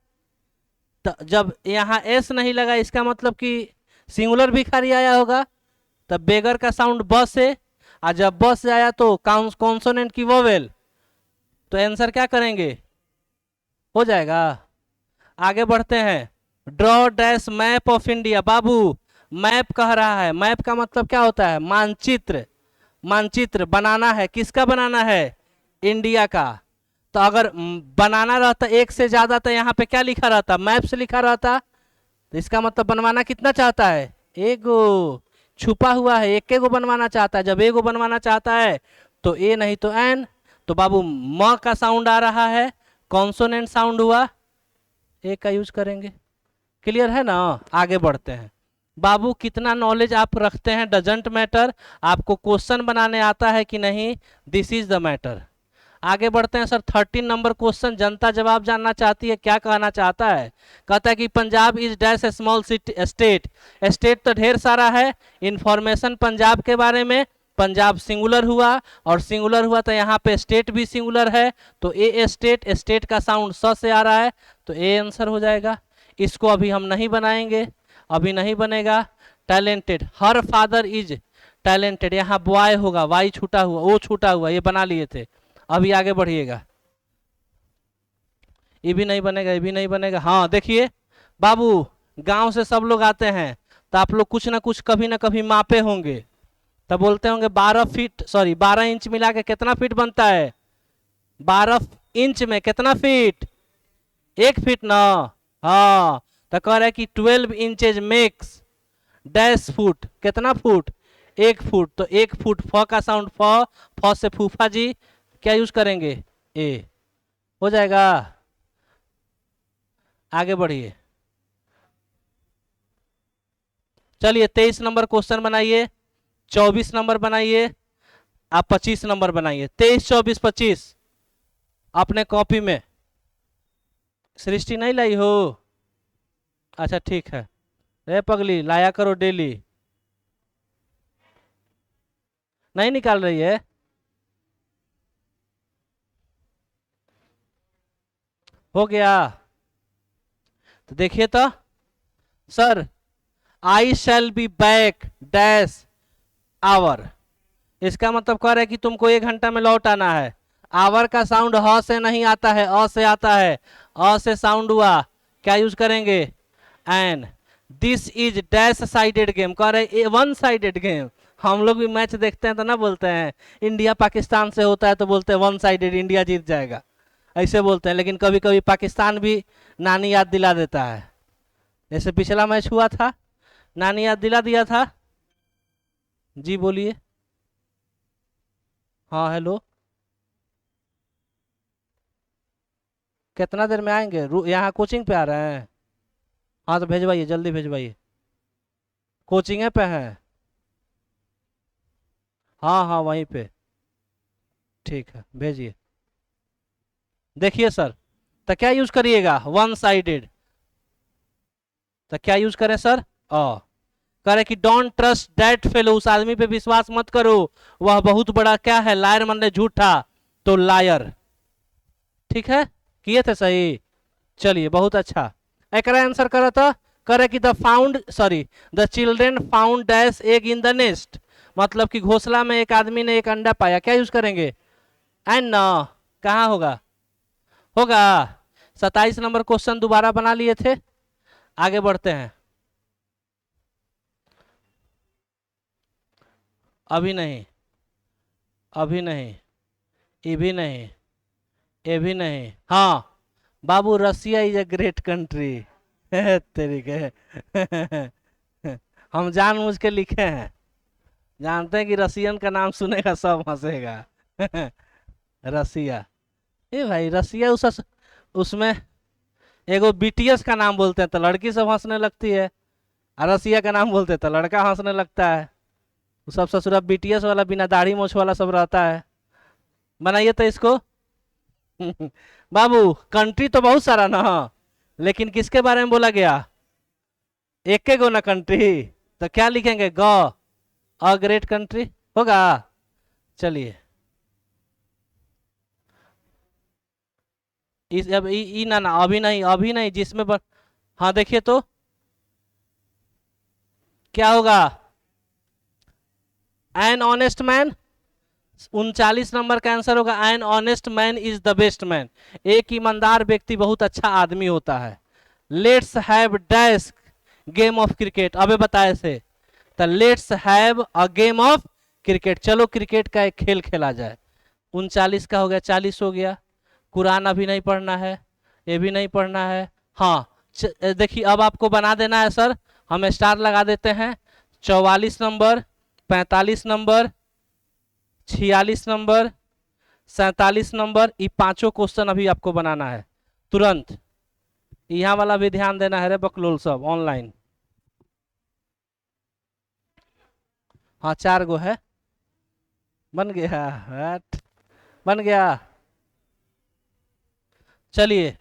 तो जब यहाँ एस नहीं लगा इसका मतलब कि सिंगुलर भिखारी आया होगा, तब बेगर का साउंड ब से, और जब ब से आया तो कॉन्सोनेंट की वोवेल, तो आंसर क्या करेंगे, हो जाएगा। आगे बढ़ते हैं। Draw dash map of India, Babu map कह रहा है, मैप का मतलब क्या होता है, मानचित्र, मानचित्र बनाना है, किसका बनाना है, इंडिया का। तो अगर बनाना रहता एक से ज्यादा तो यहाँ पे क्या लिखा रहता, मैप से लिखा रहता, तो इसका मतलब बनवाना कितना चाहता है, एक गो, छुपा हुआ है, एक गो बनवाना चाहता है। जब एक गो बनवाना चाहता है तो ए नहीं तो एन, तो बाबू म का साउंड आ रहा है, कॉन्सोनेंट साउंड हुआ, ए का यूज करेंगे। क्लियर है ना, आगे बढ़ते हैं। बाबू कितना नॉलेज आप रखते हैं डजंट मैटर, आपको क्वेश्चन बनाने आता है कि नहीं, दिस इज द मैटर। आगे बढ़ते हैं सर। 13 नंबर क्वेश्चन, जनता जवाब जानना चाहती है, क्या कहना चाहता है, कहता है कि Punjab is dash small city state, state तो ढेर सारा है, इंफॉर्मेशन पंजाब के बारे में, पंजाब सिंगुलर हुआ, और सिंगुलर हुआ तो यहाँ पे स्टेट भी सिंगुलर है, तो ए स्टेट, स्टेट का साउंड स से आ रहा है, तो ए आंसर हो जाएगा। इसको अभी हम नहीं बनाएंगे, अभी नहीं बनेगा। Talented, her father is talented, यहाँ बॉय होगा, वाई छूटा हुआ, ओ छूटा हुआ, ये बना लिए थे। अभी आगे बढ़िएगा, ये भी नहीं बनेगा, ये भी नहीं बनेगा। हाँ देखिए बाबू, गांव से सब लोग आते हैं, तो आप लोग कुछ ना कुछ कभी ना कभी मापे होंगे, तब बोलते होंगे 12 फीट, सॉरी 12 इंच मिला के कितना फीट बनता है, 12 इंच में कितना फीट, 1 फीट ना। हाँ, तो कह रहा है कि 12 इंचेज मेक्स डैश फुट, कितना फुट, 1 फुट, तो 1 फुट, फ का साउंड फ, फ से फूफा जी, क्या यूज करेंगे, ए, हो जाएगा। आगे बढ़िए, चलिए 23 नंबर क्वेश्चन बनाइए, 24 नंबर बनाइए, आप 25 नंबर बनाइए, 23 24 25 अपने कॉपी में। सृष्टि नहीं लाई हो, अच्छा ठीक है, रे पगली लाया करो डेली, नहीं निकाल रही है, हो गया। तो देखिए तो sir, I shall be back dash hour, इसका मतलब कह रहा है कि तुमको 1 घंटा में लौट आना है। आवर का साउंड ह से नहीं आता है, अ से आता है, अ से साउंड हुआ, क्या यूज करेंगे, an. This is dash sided game, कह रहे 1 साइडेड गेम। हम लोग भी मैच देखते हैं तो ना बोलते हैं, इंडिया पाकिस्तान से होता है तो बोलते हैं 1 साइडेड, इंडिया जीत जाएगा, ऐसे बोलते हैं। लेकिन कभी कभी पाकिस्तान भी नानी याद दिला देता है, जैसे पिछला मैच हुआ था, नानी याद दिला दिया था। जी बोलिए, हाँ हेलो, कितना देर में आएंगे, यहाँ कोचिंग पे आ रहे हैं, हाँ तो भेजवाइए, जल्दी भेजवाइए, कोचिंग पे हैं, हाँ हाँ वहीं पे, ठीक है भेजिए। देखिए सर, तो क्या यूज करिएगा, 1 साइडेड, तो क्या यूज करें सर, कह रहे कि डोंट ट्रस्ट दैट फेलो, उस आदमी पे विश्वास मत करो, वह बहुत बड़ा क्या है, लायर मन झूठा, तो लायर, ठीक है, किए थे सही। चलिए बहुत अच्छा, एक आंसर करा था, करे कि the found, sorry the children found dash egg in the nest, मतलब कि घोंसला में एक आदमी ने एक अंडा पाया, क्या यूज करेंगे, एंड ना, कहाँ होगा, होगा। 27 नंबर क्वेश्चन दोबारा बना लिए थे, आगे बढ़ते हैं। अभी नहीं, अभी नहीं, ये भी नहीं, ये भी नहीं, हाँ बाबू Russia is a great country, तेरी के हम जानबूझ के लिखे हैं, जानते हैं कि रसियन का नाम सुनेगा सब हंसेगा रसिया, ए भाई रसिया उसमें एगो बीटीएस का नाम बोलते हैं तो लड़की सब हंसने लगती है, रसिया का नाम बोलते तो लड़का हंसने लगता है। वो सब ससुरा बीटीएस वाला बिना दाढ़ी मोछ वाला सब रहता है। बनाइए तो इसको। बाबू कंट्री तो बहुत सारा ना, लेकिन किसके बारे में बोला गया? एक के गो ना कंट्री। तो क्या लिखेंगे? ग, अ ग्रेट कंट्री होगा। चलिए इस अब ना ना अभी नहीं, अभी नहीं जिसमें हाँ देखिए तो क्या होगा? An honest man. 39 नंबर का आंसर होगा an honest man is the best man. एक ईमानदार व्यक्ति बहुत अच्छा आदमी होता है। Let's have dash game of cricket, अबे बताए से। तो let's have a game of cricket, चलो क्रिकेट का एक खेल खेला जाए। 39 का हो गया, 40 हो गया। कुरान अभी नहीं पढ़ना है, ये भी नहीं पढ़ना है। हाँ देखिए अब आपको बना देना है सर, हम स्टार लगा देते हैं। 44 नंबर, 45 नंबर, 46 नंबर, 47 नंबर, ये पांचों क्वेश्चन अभी आपको बनाना है तुरंत। यहाँ वाला भी ध्यान देना है रे बकलोल सब ऑनलाइन। हाँ 4 गो है। बन गया हट, बन गया। चलिए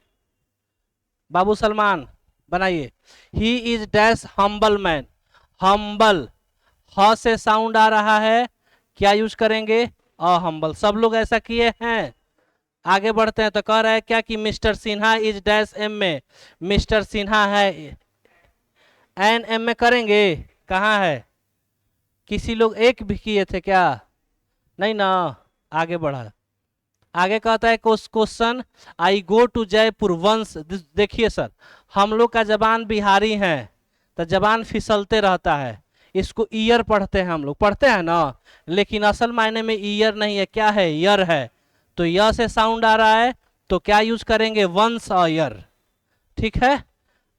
बाबू सलमान बनाइए। He is dash humble man. Humble, ह से साउंड आ रहा है, क्या यूज करेंगे? A humble. सब लोग ऐसा किए हैं। आगे बढ़ते हैं तो कह रहा है क्या कि mister Sinha is dash M में। मिस्टर सिन्हा है एन एम में करेंगे। कहाँ है? किसी लोग एक भी किए थे क्या? नहीं ना। आगे बढ़ा, आगे कहता है question I go to Jaipur once. देखिए सर हम लोग का जबान बिहारी है तो जबान फिसलते रहता है। इसको ईयर पढ़ते हैं, हम लोग पढ़ते हैं ना, लेकिन असल मायने में ईयर नहीं है, क्या है? ईयर है। तो य से साउंड आ रहा है तो क्या यूज करेंगे? Once a year. ठीक है।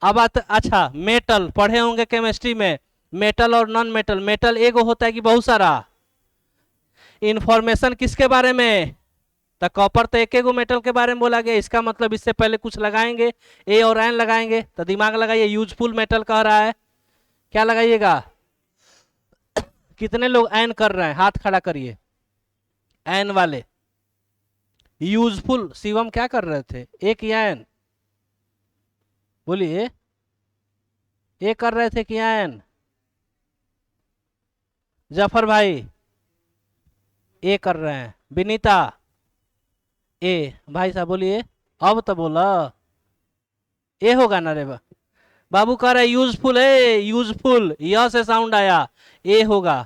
अब अच्छा मेटल पढ़े होंगे केमिस्ट्री में, मेटल और नॉन मेटल। मेटल एक होता है कि बहुत सारा? इंफॉर्मेशन किसके बारे में? तो कॉपर तो एक मेटल के बारे में बोला गया, इसका मतलब इससे पहले कुछ लगाएंगे, ए और एन लगाएंगे। तो दिमाग लगाइए, यूजफुल मेटल कह रहा है, क्या लगाइएगा? कितने लोग एन कर रहे हैं? हाथ खड़ा करिए एन वाले। यूजफुल शिवम क्या कर रहे थे? एक या एन बोलिए, ए कर रहे थे कि एन? जफर भाई ए कर रहे हैं। विनीता ए। भाई साहब बोलिए, अब तो बोला ए होगा ना रे बाबू। कह रहे यूजफुल है, यूजफुल यह से साउंड आया, ए होगा।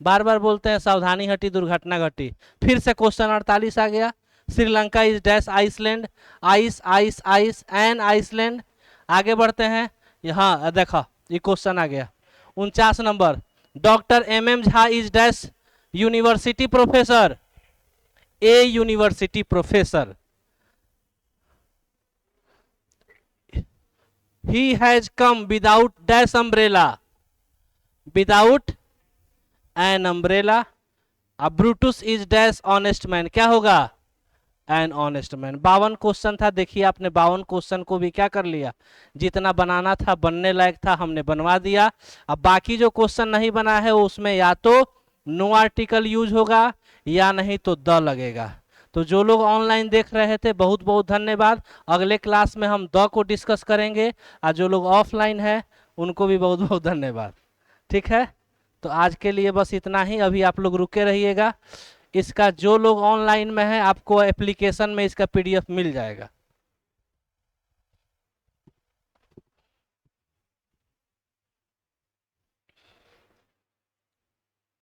बार बार बोलते हैं सावधानी हटी दुर्घटना घटी। फिर से क्वेश्चन 48 आ गया। Sri Lanka is dash island. Ice ice ice an island. आगे बढ़ते हैं, यहाँ देखा ये क्वेश्चन आ गया 49 number. Doctor M M Jha is dash university professor. A university professor. he has come without dash umbrella, without an umbrella. अब Brutus is dash honest man, क्या होगा? An honest man. 52 क्वेश्चन था, देखिए आपने 52 क्वेश्चन को भी क्या कर लिया, जितना बनाना था बनने लायक था हमने बनवा दिया। अब बाकी जो क्वेश्चन नहीं बना है उसमें या तो नो आर्टिकल यूज होगा या नहीं तो द लगेगा। तो जो लोग ऑनलाइन देख रहे थे बहुत बहुत धन्यवाद। अगले क्लास में हम द को डिस्कस करेंगे, और जो लोग ऑफलाइन है उनको भी बहुत बहुत धन्यवाद। ठीक है, तो आज के लिए बस इतना ही। अभी आप लोग रुके रहिएगा। इसका जो लोग ऑनलाइन में है आपको एप्लीकेशन में इसका पीडीएफ मिल जाएगा।